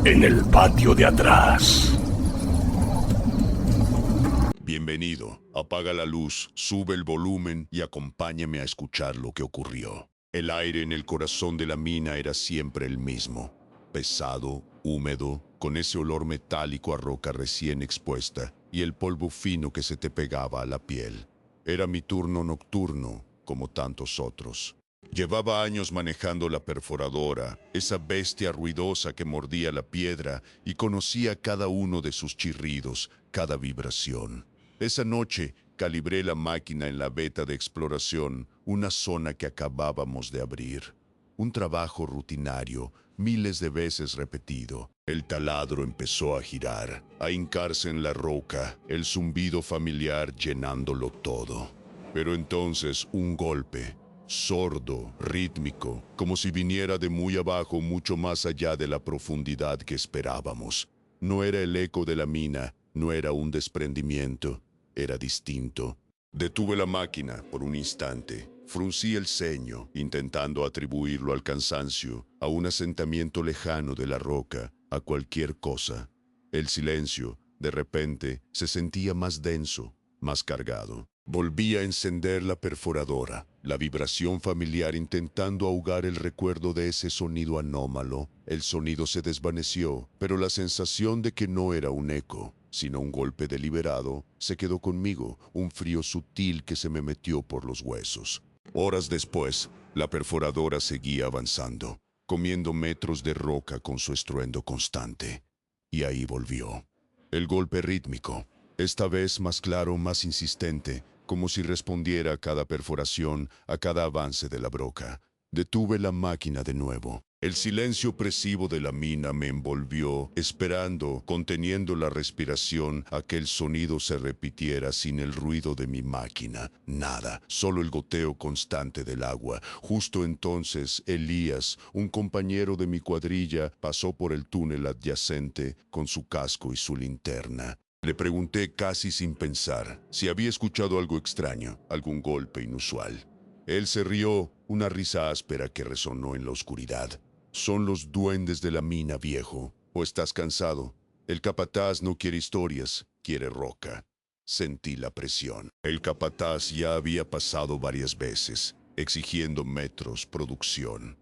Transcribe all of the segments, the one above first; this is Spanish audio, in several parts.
en el patio de atrás. Bienvenido. Apaga la luz, sube el volumen y acompáñame a escuchar lo que ocurrió. El aire en el corazón de la mina era siempre el mismo. Pesado, húmedo, con ese olor metálico a roca recién expuesta y el polvo fino que se te pegaba a la piel. Era mi turno nocturno, como tantos otros. Llevaba años manejando la perforadora, esa bestia ruidosa que mordía la piedra, y conocía cada uno de sus chirridos, cada vibración. Esa noche calibré la máquina en la veta de exploración, una zona que acabábamos de abrir. Un trabajo rutinario, miles de veces repetido. El taladro empezó a girar, a hincarse en la roca, el zumbido familiar llenándolo todo. Pero entonces un golpe, sordo, rítmico, como si viniera de muy abajo, mucho más allá de la profundidad que esperábamos. No era el eco de la mina, no era un desprendimiento, era distinto. Detuve la máquina por un instante. Fruncí el ceño, intentando atribuirlo al cansancio, a un asentamiento lejano de la roca, a cualquier cosa. El silencio, de repente, se sentía más denso, más cargado. Volví a encender la perforadora, la vibración familiar intentando ahogar el recuerdo de ese sonido anómalo. El sonido se desvaneció, pero la sensación de que no era un eco, sino un golpe deliberado, se quedó conmigo, un frío sutil que se me metió por los huesos. Horas después, la perforadora seguía avanzando, comiendo metros de roca con su estruendo constante. Y ahí volvió. El golpe rítmico, esta vez más claro, más insistente, como si respondiera a cada perforación, a cada avance de la broca. Detuve la máquina de nuevo. El silencio opresivo de la mina me envolvió, esperando, conteniendo la respiración, a que el sonido se repitiera sin el ruido de mi máquina. Nada, solo el goteo constante del agua. Justo entonces, Elías, un compañero de mi cuadrilla, pasó por el túnel adyacente con su casco y su linterna. Le pregunté casi sin pensar si había escuchado algo extraño, algún golpe inusual. Él se rió, una risa áspera que resonó en la oscuridad. Son los duendes de la mina, viejo. ¿O estás cansado? El capataz no quiere historias, quiere roca. Sentí la presión. El capataz ya había pasado varias veces, exigiendo metros, producción.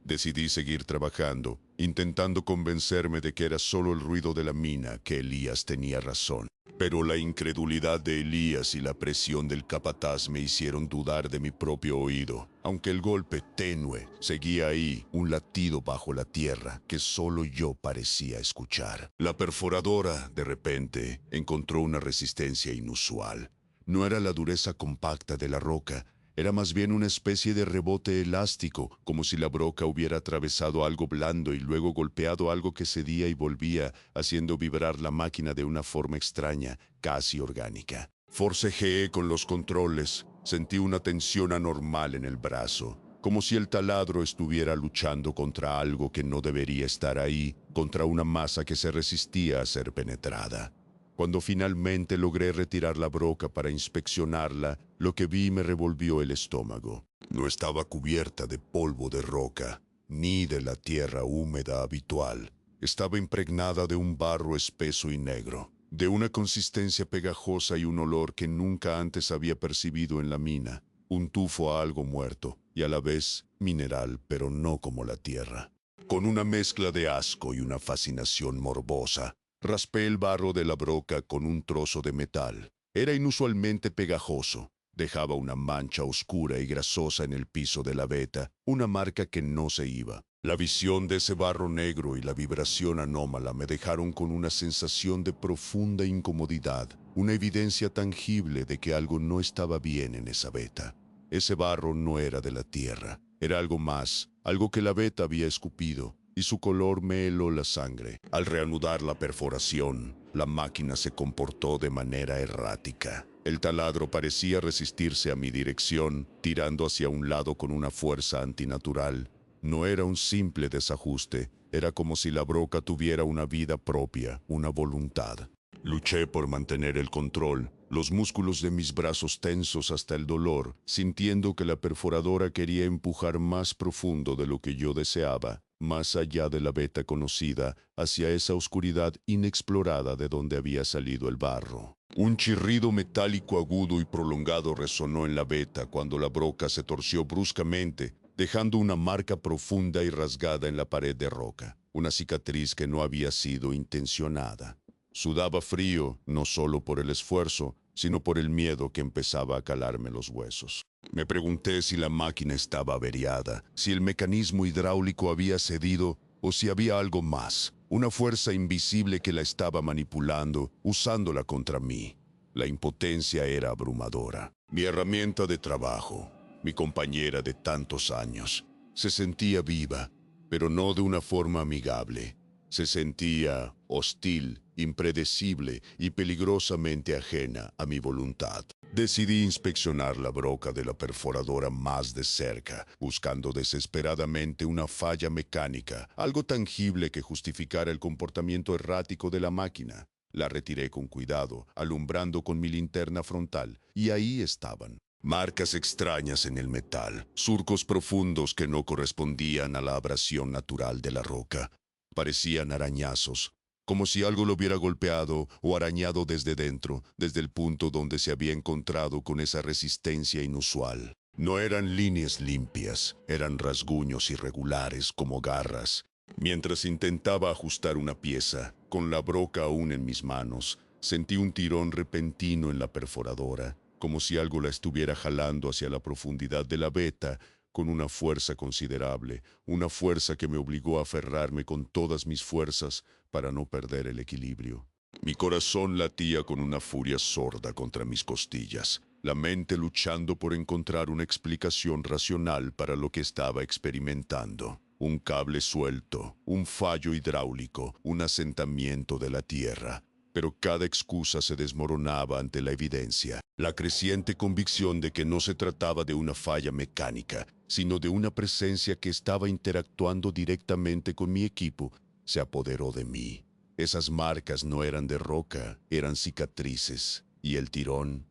Decidí seguir trabajando, intentando convencerme de que era solo el ruido de la mina, que Elías tenía razón. Pero la incredulidad de Elías y la presión del capataz me hicieron dudar de mi propio oído. Aunque el golpe tenue seguía ahí, un latido bajo la tierra que solo yo parecía escuchar. La perforadora, de repente, encontró una resistencia inusual. No era la dureza compacta de la roca, era más bien una especie de rebote elástico, como si la broca hubiera atravesado algo blando y luego golpeado algo que cedía y volvía, haciendo vibrar la máquina de una forma extraña, casi orgánica. Forcejeé con los controles, sentí una tensión anormal en el brazo, como si el taladro estuviera luchando contra algo que no debería estar ahí, contra una masa que se resistía a ser penetrada. Cuando finalmente logré retirar la broca para inspeccionarla, lo que vi me revolvió el estómago. No estaba cubierta de polvo de roca, ni de la tierra húmeda habitual. Estaba impregnada de un barro espeso y negro, de una consistencia pegajosa y un olor que nunca antes había percibido en la mina. Un tufo a algo muerto, y a la vez mineral, pero no como la tierra. Con una mezcla de asco y una fascinación morbosa, raspé el barro de la broca con un trozo de metal. Era inusualmente pegajoso. Dejaba una mancha oscura y grasosa en el piso de la veta, una marca que no se iba. La visión de ese barro negro y la vibración anómala me dejaron con una sensación de profunda incomodidad, una evidencia tangible de que algo no estaba bien en esa veta. Ese barro no era de la tierra, era algo más, algo que la veta había escupido, y su color me heló la sangre. Al reanudar la perforación, la máquina se comportó de manera errática. El taladro parecía resistirse a mi dirección, tirando hacia un lado con una fuerza antinatural. No era un simple desajuste, era como si la broca tuviera una vida propia, una voluntad. Luché por mantener el control, los músculos de mis brazos tensos hasta el dolor, sintiendo que la perforadora quería empujar más profundo de lo que yo deseaba. más allá de la veta conocida, hacia esa oscuridad inexplorada de donde había salido el barro. Un chirrido metálico agudo y prolongado resonó en la veta cuando la broca se torció bruscamente, dejando una marca profunda y rasgada en la pared de roca, una cicatriz que no había sido intencionada. Sudaba frío, no solo por el esfuerzo, sino por el miedo que empezaba a calarme los huesos. Me pregunté si la máquina estaba averiada, si el mecanismo hidráulico había cedido o si había algo más, una fuerza invisible que la estaba manipulando, usándola contra mí. La impotencia era abrumadora. Mi herramienta de trabajo, mi compañera de tantos años, se sentía viva, pero no de una forma amigable. Se sentía hostil, impredecible y peligrosamente ajena a mi voluntad. Decidí inspeccionar la broca de la perforadora más de cerca, buscando desesperadamente una falla mecánica, algo tangible que justificara el comportamiento errático de la máquina. La retiré con cuidado, alumbrando con mi linterna frontal, y ahí estaban. Marcas extrañas en el metal, surcos profundos que no correspondían a la abrasión natural de la roca. Parecían arañazos, como si algo lo hubiera golpeado o arañado desde dentro, desde el punto donde se había encontrado con esa resistencia inusual. No eran líneas limpias, eran rasguños irregulares como garras. Mientras intentaba ajustar una pieza, con la broca aún en mis manos, sentí un tirón repentino en la perforadora, como si algo la estuviera jalando hacia la profundidad de la veta, con una fuerza considerable, una fuerza que me obligó a aferrarme con todas mis fuerzas para no perder el equilibrio. Mi corazón latía con una furia sorda contra mis costillas, la mente luchando por encontrar una explicación racional para lo que estaba experimentando. Un cable suelto, un fallo hidráulico, un asentamiento de la tierra. Pero cada excusa se desmoronaba ante la evidencia. La creciente convicción de que no se trataba de una falla mecánica, sino de una presencia que estaba interactuando directamente con mi equipo, se apoderó de mí. Esas marcas no eran de roca, eran cicatrices. Y el tirón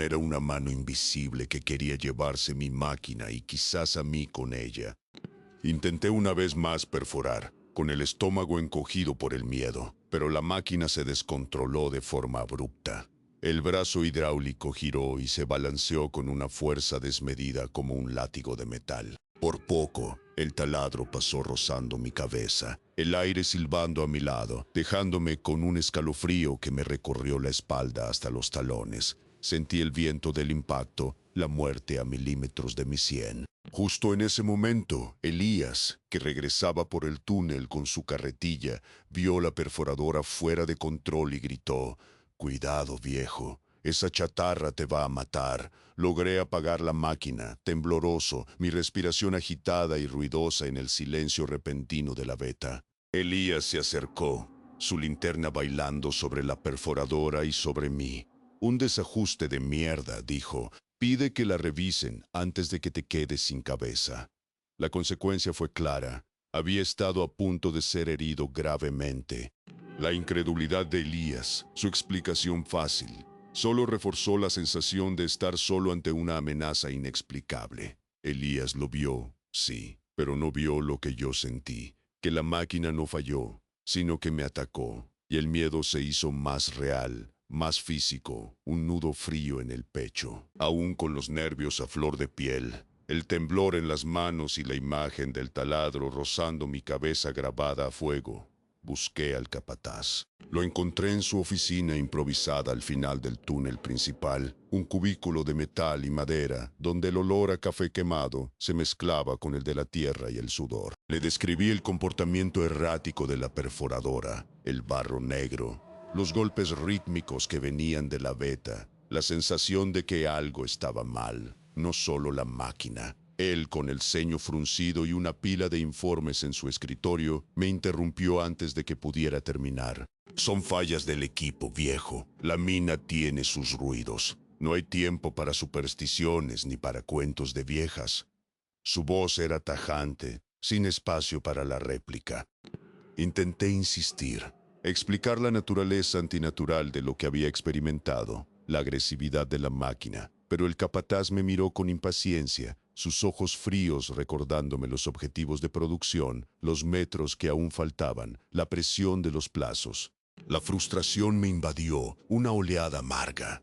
era una mano invisible que quería llevarse mi máquina y quizás a mí con ella. Intenté una vez más perforar, con el estómago encogido por el miedo, pero la máquina se descontroló de forma abrupta. El brazo hidráulico giró y se balanceó con una fuerza desmedida como un látigo de metal. Por poco, el taladro pasó rozando mi cabeza, el aire silbando a mi lado, dejándome con un escalofrío que me recorrió la espalda hasta los talones. Sentí el viento del impacto, la muerte a milímetros de mi sien. Justo en ese momento, Elías, que regresaba por el túnel con su carretilla, vio la perforadora fuera de control y gritó: «Cuidado, viejo, esa chatarra te va a matar». Logré apagar la máquina, tembloroso, mi respiración agitada y ruidosa en el silencio repentino de la veta. Elías se acercó, su linterna bailando sobre la perforadora y sobre mí. «Un desajuste de mierda», dijo. «Pide que la revisen antes de que te quedes sin cabeza». La consecuencia fue clara. Había estado a punto de ser herido gravemente. La incredulidad de Elías, su explicación fácil, solo reforzó la sensación de estar solo ante una amenaza inexplicable. Elías lo vio, sí, pero no vio lo que yo sentí, que la máquina no falló, sino que me atacó, y el miedo se hizo más real, más físico, un nudo frío en el pecho, aún con los nervios a flor de piel, el temblor en las manos y la imagen del taladro rozando mi cabeza grabada a fuego. Busqué al capataz. Lo encontré en su oficina improvisada al final del túnel principal, un cubículo de metal y madera, donde el olor a café quemado se mezclaba con el de la tierra y el sudor. Le describí el comportamiento errático de la perforadora, el barro negro, los golpes rítmicos que venían de la veta, la sensación de que algo estaba mal, no solo la máquina. Él, con el ceño fruncido y una pila de informes en su escritorio, me interrumpió antes de que pudiera terminar. «Son fallas del equipo, viejo. La mina tiene sus ruidos. No hay tiempo para supersticiones ni para cuentos de viejas». Su voz era tajante, sin espacio para la réplica. Intenté insistir, explicar la naturaleza antinatural de lo que había experimentado, la agresividad de la máquina, pero el capataz me miró con impaciencia. sus ojos fríos recordándome los objetivos de producción, los metros que aún faltaban, la presión de los plazos. La frustración me invadió, una oleada amarga.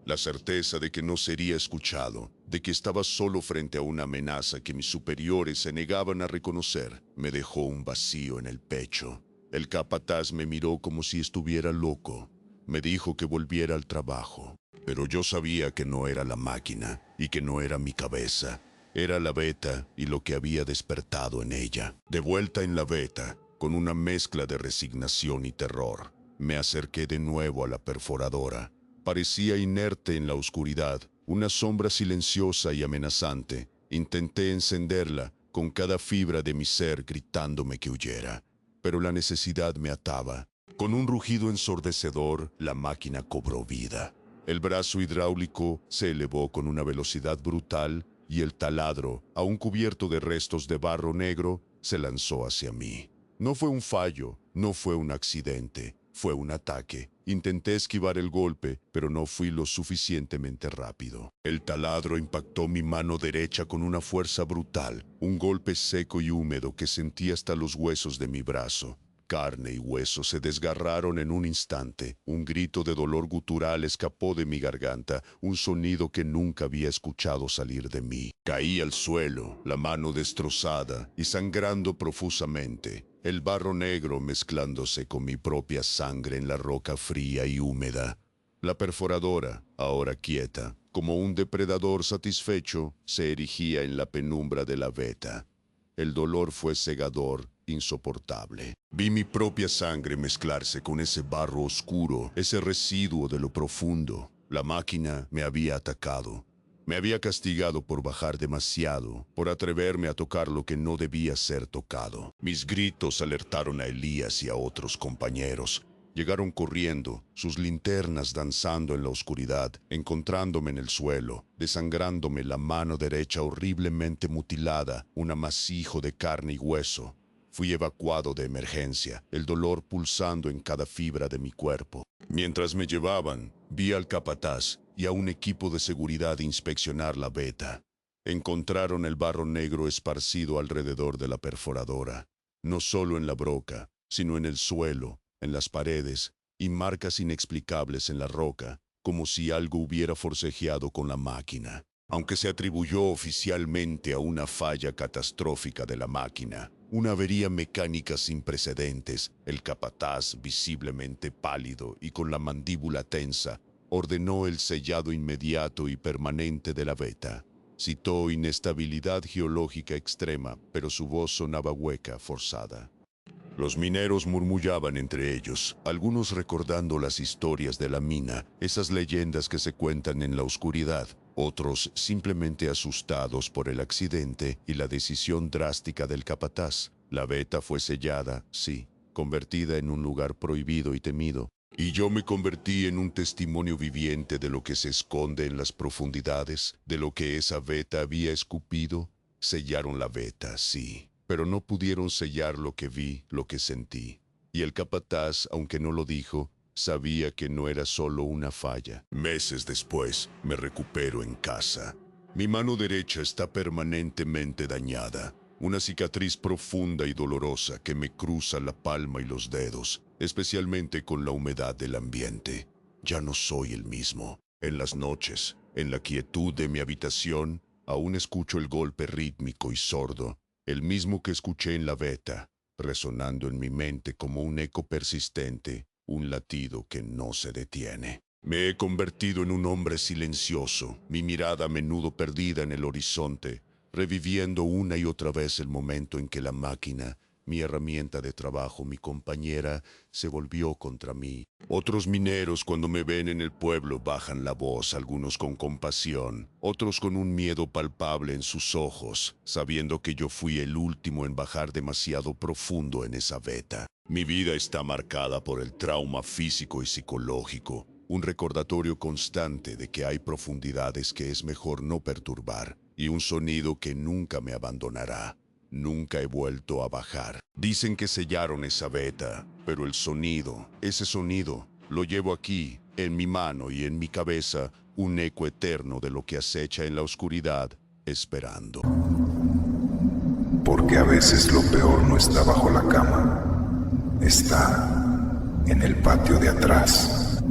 La certeza de que no sería escuchado, de que estaba solo frente a una amenaza que mis superiores se negaban a reconocer, me dejó un vacío en el pecho. El capataz me miró como si estuviera loco. Me dijo que volviera al trabajo, pero yo sabía que no era la máquina y que no era mi cabeza. Era la beta y lo que había despertado en ella. De vuelta en la beta, con una mezcla de resignación y terror, me acerqué de nuevo a la perforadora. Parecía inerte en la oscuridad, una sombra silenciosa y amenazante. Intenté encenderla, con cada fibra de mi ser gritándome que huyera, pero la necesidad me ataba. Con un rugido ensordecedor, la máquina cobró vida. El brazo hidráulico se elevó con una velocidad brutal y el taladro, aún cubierto de restos de barro negro, se lanzó hacia mí. No fue un fallo, no fue un accidente, fue un ataque. Intenté esquivar el golpe, pero no fui lo suficientemente rápido. El taladro impactó mi mano derecha con una fuerza brutal, un golpe seco y húmedo que sentí hasta los huesos de mi brazo. Carne y hueso se desgarraron en un instante. Un grito de dolor gutural escapó de mi garganta, un sonido que nunca había escuchado salir de mí. Caí al suelo, la mano destrozada y sangrando profusamente, el barro negro mezclándose con mi propia sangre en la roca fría y húmeda. La perforadora, ahora quieta, como un depredador satisfecho, se erigía en la penumbra de la veta. El dolor fue cegador, insoportable. Vi mi propia sangre mezclarse con ese barro oscuro, ese residuo de lo profundo. La máquina me había atacado. Me había castigado por bajar demasiado, por atreverme a tocar lo que no debía ser tocado. Mis gritos alertaron a Elías y a otros compañeros. Llegaron corriendo, sus linternas danzando en la oscuridad, encontrándome en el suelo, desangrándome la mano derecha horriblemente mutilada, un amasijo de carne y hueso. Fui evacuado de emergencia, el dolor pulsando en cada fibra de mi cuerpo. Mientras me llevaban, vi al capataz y a un equipo de seguridad inspeccionar la veta. Encontraron el barro negro esparcido alrededor de la perforadora, no solo en la broca, sino en el suelo, en las paredes, y marcas inexplicables en la roca, como si algo hubiera forcejeado con la máquina. Aunque se atribuyó oficialmente a una falla catastrófica de la máquina, una avería mecánica sin precedentes, el capataz, visiblemente pálido y con la mandíbula tensa, ordenó el sellado inmediato y permanente de la veta. Citó inestabilidad geológica extrema, pero su voz sonaba hueca, forzada. Los mineros murmullaban entre ellos, algunos recordando las historias de la mina, esas leyendas que se cuentan en la oscuridad, otros simplemente asustados por el accidente y la decisión drástica del capataz. La veta fue sellada, sí, convertida en un lugar prohibido y temido. Y yo me convertí en un testimonio viviente de lo que se esconde en las profundidades, de lo que esa veta había escupido. Sellaron la veta, sí, pero no pudieron sellar lo que vi, lo que sentí. Y el capataz, aunque no lo dijo, sabía que no era solo una falla. Meses después, me recupero en casa. Mi mano derecha está permanentemente dañada. Una cicatriz profunda y dolorosa que me cruza la palma y los dedos, especialmente con la humedad del ambiente. Ya no soy el mismo. En las noches, en la quietud de mi habitación, aún escucho el golpe rítmico y sordo, el mismo que escuché en la veta, resonando en mi mente como un eco persistente, un latido que no se detiene. Me he convertido en un hombre silencioso, mi mirada a menudo perdida en el horizonte, reviviendo una y otra vez el momento en que la máquina, mi herramienta de trabajo, mi compañera, se volvió contra mí. Otros mineros cuando me ven en el pueblo bajan la voz, algunos con compasión, otros con un miedo palpable en sus ojos, sabiendo que yo fui el último en bajar demasiado profundo en esa veta. Mi vida está marcada por el trauma físico y psicológico, un recordatorio constante de que hay profundidades que es mejor no perturbar, y un sonido que nunca me abandonará. Nunca he vuelto a bajar. Dicen que sellaron esa veta, pero el sonido, ese sonido, lo llevo aquí, en mi mano y en mi cabeza, un eco eterno de lo que acecha en la oscuridad, esperando. Porque a veces lo peor no está bajo la cama, está en el patio de atrás.